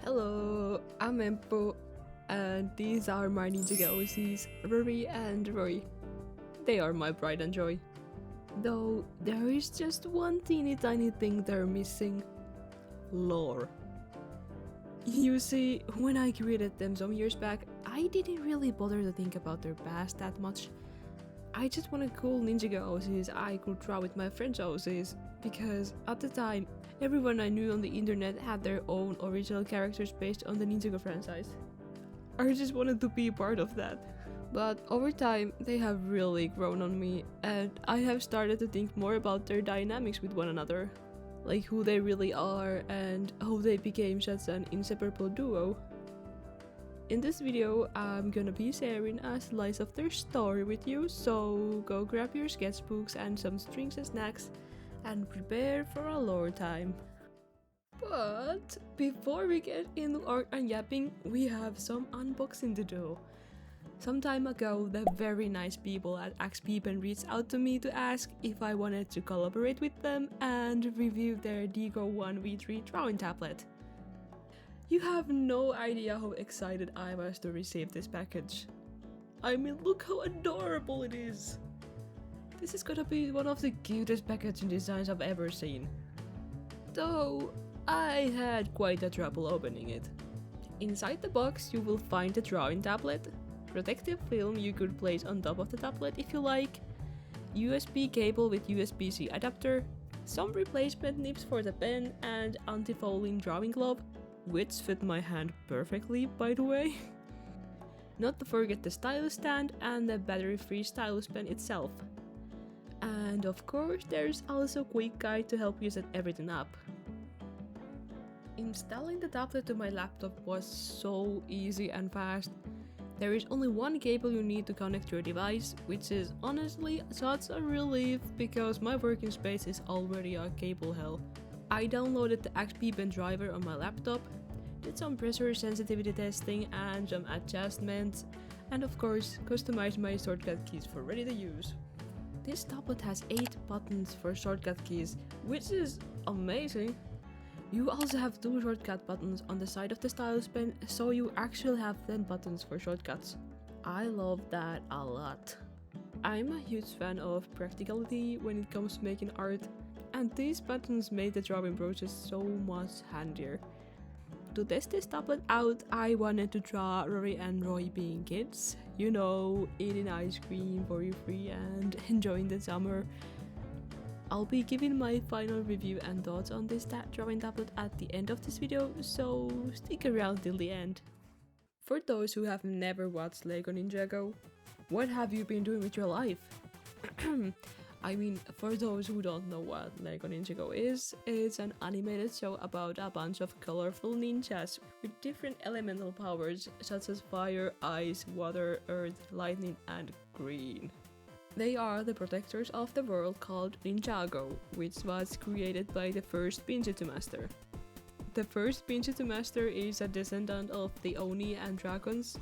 Hello, I'm Empo, and these are my Ninjago OCs, Rory and Roy. They are my pride and joy. Though there is just one teeny tiny thing they're missing: lore. You see, when I created them some years back, I didn't really bother to think about their past that much. I just wanted cool Ninjago OCs I could draw with my friends' OCs, because at the time, everyone I knew on the internet had their own original characters based on the Ninjago franchise. I just wanted to be part of that. But over time, they have really grown on me, and I have started to think more about their dynamics with one another. Like who they really are and how they became such an inseparable duo. In this video, I'm gonna be sharing a slice of their story with you, so go grab your sketchbooks and some drinks and snacks and prepare for a lore time. But before we get into art and yapping, we have some unboxing to do. Some time ago, the very nice people at XPPen reached out to me to ask if I wanted to collaborate with them and review their Deco 1v3 drawing tablet. You have no idea how excited I was to receive this package. I mean, look how adorable it is! This is gonna be one of the cutest packaging designs I've ever seen. Though, I had quite a trouble opening it. Inside the box you will find the drawing tablet, protective film you could place on top of the tablet if you like, USB cable with USB-C adapter, some replacement nibs for the pen, and anti-fouling drawing glove, which fit my hand perfectly, by the way. Not to forget the stylus stand and the battery-free stylus pen itself. And of course, there's also a quick guide to help you set everything up. Installing the tablet to my laptop was so easy and fast. There is only one cable you need to connect your device, which is honestly such a relief because my working space is already a cable hell. I downloaded the XPPen driver on my laptop, did some pressure sensitivity testing and some adjustments, and of course customized my shortcut keys for ready to use. This tablet has 8 buttons for shortcut keys, which is amazing. You also have 2 shortcut buttons on the side of the stylus pen, so you actually have 10 buttons for shortcuts. I love that a lot. I'm a huge fan of practicality when it comes to making art, and these buttons made the drawing process so much handier. To test this tablet out, I wanted to draw Rory and Roy being kids, you know, eating ice cream for free and enjoying the summer. I'll be giving my final review and thoughts on this drawing tablet at the end of this video, so stick around till the end. For those who have never watched Lego Ninjago, what have you been doing with your life? I mean, for those who don't know what Lego Ninjago is, it's an animated show about a bunch of colorful ninjas with different elemental powers such as fire, ice, water, earth, lightning, and green. They are the protectors of the world called Ninjago, which was created by the first Pinjutsu Master. The first Pinjutsu Master is a descendant of the Oni and dragons,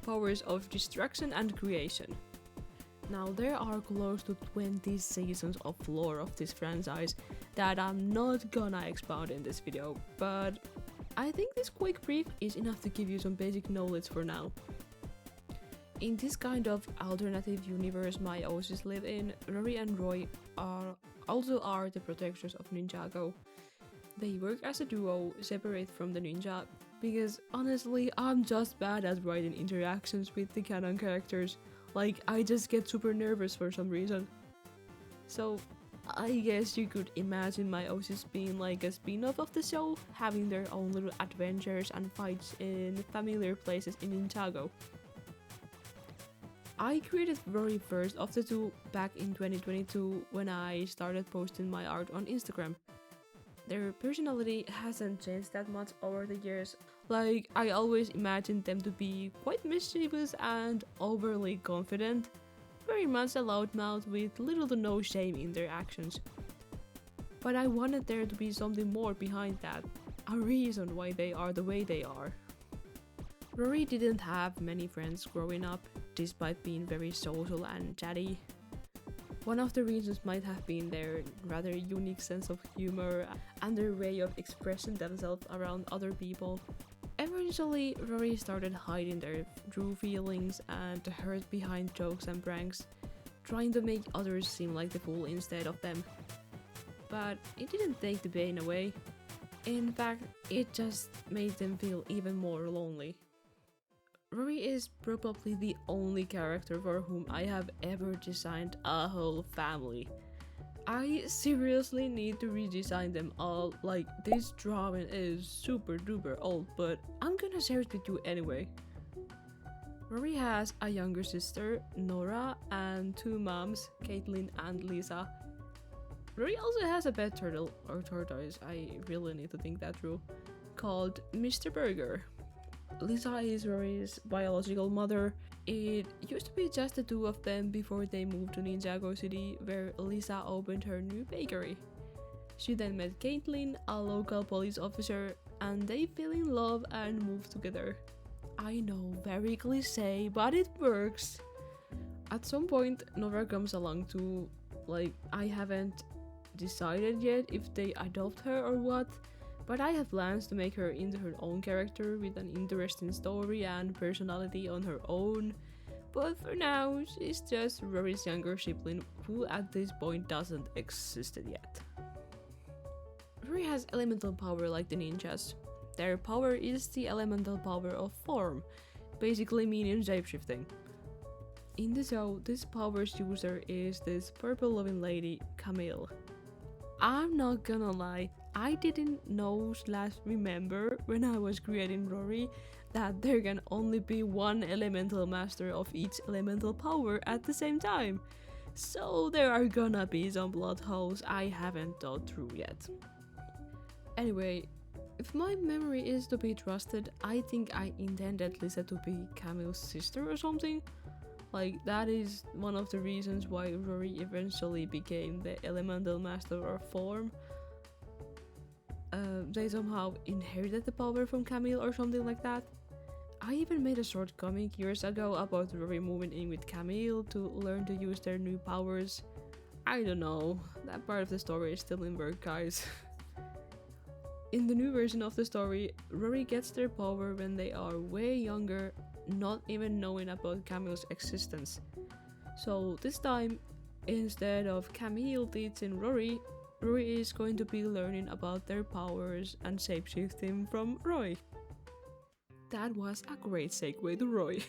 powers of destruction and creation. Now there are close to 20 seasons of lore of this franchise that I'm not gonna expound in this video, but I think this quick brief is enough to give you some basic knowledge for now. In this kind of alternative universe my OCs live in, Rory and Roy are the protectors of Ninjago. They work as a duo, separate from the ninja, because honestly I'm just bad at writing interactions with the canon characters. Like, I just get super nervous for some reason. So, I guess you could imagine my OCs being like a spin-off of the show, having their own little adventures and fights in familiar places in Ninjago. I created Rory first of the two back in 2022 when I started posting my art on Instagram. Their personality hasn't changed that much over the years. Like, I always imagined them to be quite mischievous and overly confident, very much a loudmouth with little to no shame in their actions. But I wanted there to be something more behind that, a reason why they are the way they are. Rory didn't have many friends growing up, despite being very social and chatty. One of the reasons might have been their rather unique sense of humor and their way of expressing themselves around other people. Eventually, Rory started hiding their true feelings and hurt behind jokes and pranks, trying to make others seem like the fool instead of them. But it didn't take the pain away. In fact, it just made them feel even more lonely. Rory is probably the only character for whom I have ever designed a whole family. I seriously need to redesign them all. Like, this drawing is super duper old, but I'm gonna share it with you anyway. Rory has a younger sister, Nora, and two moms, Caitlin and Lisa. Rory also has a pet turtle, or tortoise, I really need to think that through, called Mr. Burger. Lisa is Rory's biological mother. It used to be just the two of them before they moved to Ninjago City, where Lisa opened her new bakery. She then met Caitlin, a local police officer, and they fell in love and moved together. I know, very cliché, but it works. At some point, Nora comes along too. Like, I haven't decided yet if they adopt her or what, but I have plans to make her into her own character with an interesting story and personality on her own. But for now, she's just Rory's younger sibling who at this point doesn't exist yet. Rory has elemental power like the ninjas. Their power is the elemental power of form, basically meaning shapeshifting. In the show, this power's user is this purple loving lady, Camille. I'm not gonna lie, I didn't know/remember when I was creating Rory that there can only be one elemental master of each elemental power at the same time. So there are gonna be some plot holes I haven't thought through yet. Anyway, if my memory is to be trusted, I think I intended Lisa to be Camille's sister or something. Like, that is one of the reasons why Rory eventually became the elemental master of form. They somehow inherited the power from Camille or something like that. I even made a short comic years ago about Rory moving in with Camille to learn to use their new powers. I don't know, that part of the story is still in work, guys. In the new version of the story, Rory gets their power when they are way younger, not even knowing about Camille's existence. So this time, instead of Camille teaching Rory, Rory is going to be learning about their powers and shapeshifting from Roy. That was a great segue to Roy.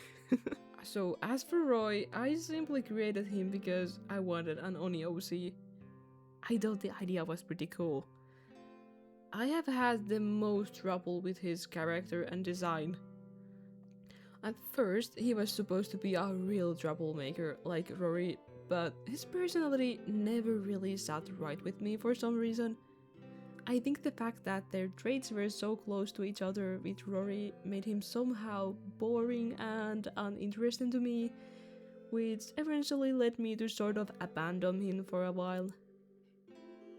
So as for Roy, I simply created him because I wanted an Oni OC. I thought the idea was pretty cool. I have had the most trouble with his character and design. At first, he was supposed to be a real troublemaker like Rory, but his personality never really sat right with me for some reason. I think the fact that their traits were so close to each other with Rory made him somehow boring and uninteresting to me, which eventually led me to sort of abandon him for a while.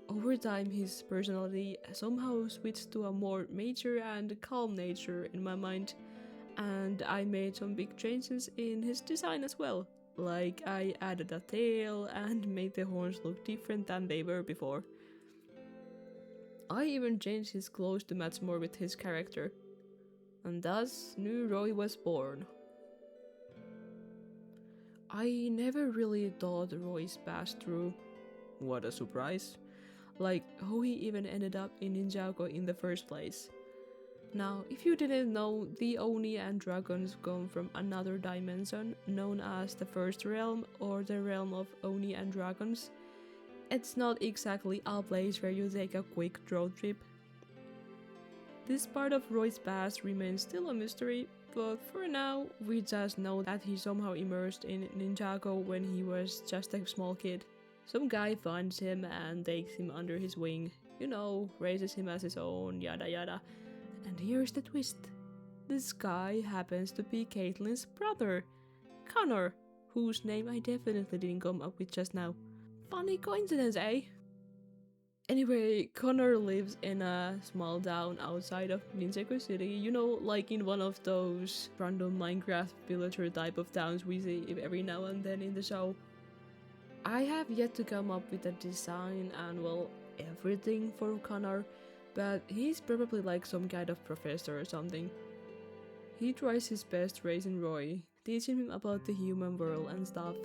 Over time, his personality somehow switched to a more mature and calm nature in my mind, and I made some big changes in his design as well. Like, I added a tail and made the horns look different than they were before. I even changed his clothes to match more with his character. And thus, new Roy was born. I never really thought Roy's past through. What a surprise. Like, how he even ended up in Ninjago in the first place. Now, if you didn't know, the Oni and dragons come from another dimension known as the First Realm or the Realm of Oni and Dragons. It's not exactly a place where you take a quick road trip. This part of Roy's past remains still a mystery, but for now, we just know that he somehow immersed in Ninjago when he was just a small kid. Some guy finds him and takes him under his wing, you know, raises him as his own, yada yada. And here's the twist. This guy happens to be Caitlin's brother, Connor, whose name I definitely didn't come up with just now. Funny coincidence, eh? Anyway, Connor lives in a small town outside of Ninjago City, you know, like in one of those random Minecraft villager type of towns we see every now and then in the show. I have yet to come up with a design and, well, everything for Connor, but he's probably like some kind of professor or something. He tries his best raising Roy, teaching him about the human world and stuff.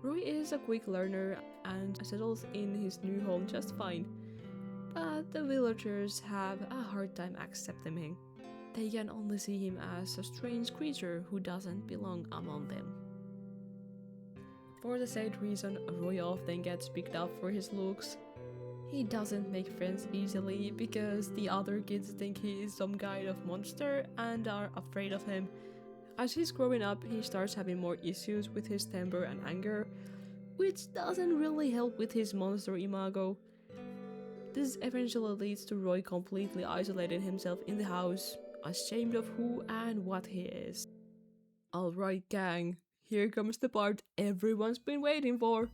Roy is a quick learner and settles in his new home just fine, but the villagers have a hard time accepting him. They can only see him as a strange creature who doesn't belong among them. For the same reason, Roy often gets picked up for his looks. He doesn't make friends easily because the other kids think he is some kind of monster and are afraid of him. As he's growing up, he starts having more issues with his temper and anger, which doesn't really help with his monster imago. This eventually leads to Roy completely isolating himself in the house, ashamed of who and what he is. Alright gang, here comes the part everyone's been waiting for.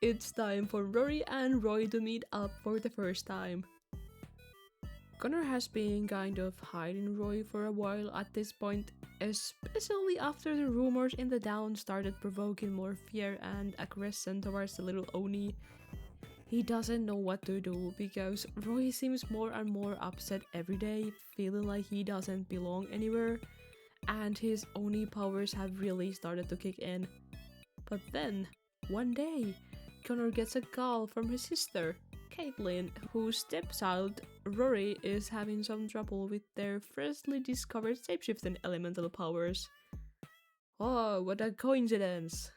It's time for Rory and Roy to meet up for the first time. Connor has been kind of hiding Roy for a while at this point, especially after the rumors in the town started provoking more fear and aggression towards the little Oni. He doesn't know what to do because Roy seems more and more upset every day, feeling like he doesn't belong anywhere, and his Oni powers have really started to kick in. But then, one day, Connor gets a call from his sister, Caitlin, whose stepchild, Rory, is having some trouble with their freshly discovered shapeshifting elemental powers. Oh, what a coincidence!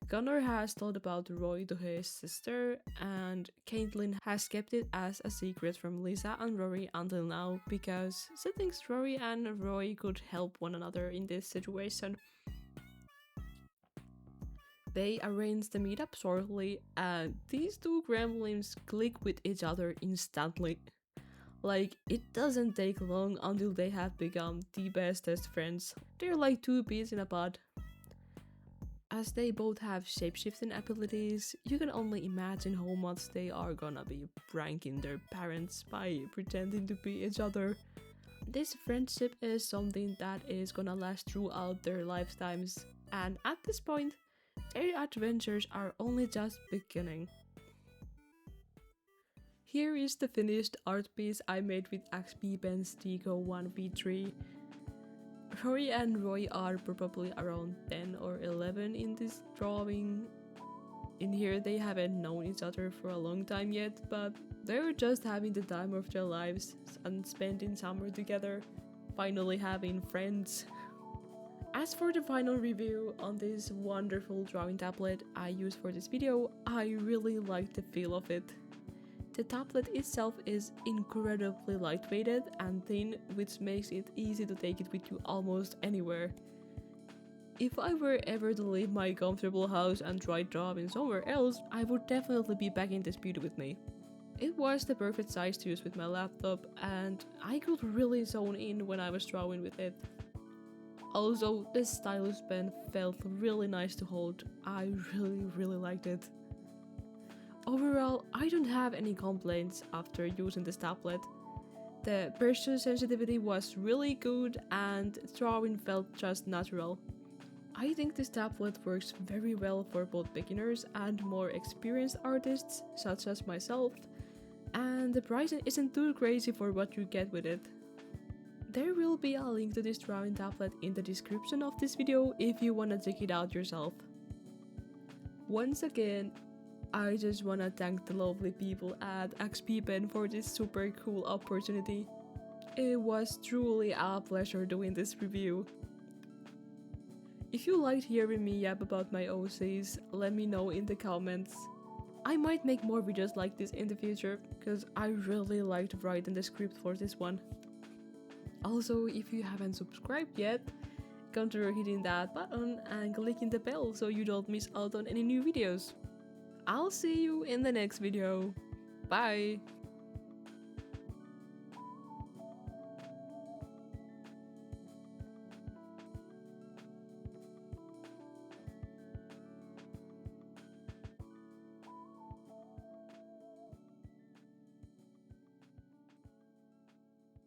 Connor has told about Roy to his sister, and Caitlin has kept it as a secret from Lisa and Rory until now because she thinks Rory and Roy could help one another in this situation. They arrange the meetup shortly, and these two gremlins click with each other instantly. Like, it doesn't take long until they have become the bestest friends. They're like two peas in a pod. As they both have shapeshifting abilities, you can only imagine how much they are gonna be pranking their parents by pretending to be each other. This friendship is something that is gonna last throughout their lifetimes, and at this point, their adventures are only just beginning. Here is the finished art piece I made with XPPen's Deco 1v3. Rory and Roy are probably around 10 or 11 in this drawing. In here they haven't known each other for a long time yet, but they're just having the time of their lives and spending summer together, finally having friends. As for the final review on this wonderful drawing tablet I used for this video, I really like the feel of it. The tablet itself is incredibly lightweighted and thin, which makes it easy to take it with you almost anywhere. If I were ever to leave my comfortable house and try drawing somewhere else, I would definitely be packing this beauty with me. It was the perfect size to use with my laptop, and I could really zone in when I was drawing with it. Also, this stylus pen felt really nice to hold. I really liked it. Overall, I don't have any complaints after using this tablet. The pressure sensitivity was really good and drawing felt just natural. I think this tablet works very well for both beginners and more experienced artists such as myself, and the pricing isn't too crazy for what you get with it. There will be a link to this drawing tablet in the description of this video if you wanna check it out yourself. Once again, I just wanna thank the lovely people at XPPen for this super cool opportunity. It was truly a pleasure doing this review. If you liked hearing me yap about my OCs, let me know in the comments. I might make more videos like this in the future, because I really liked writing the script for this one. Also, if you haven't subscribed yet, consider hitting that button and clicking the bell so you don't miss out on any new videos. I'll see you in the next video. Bye!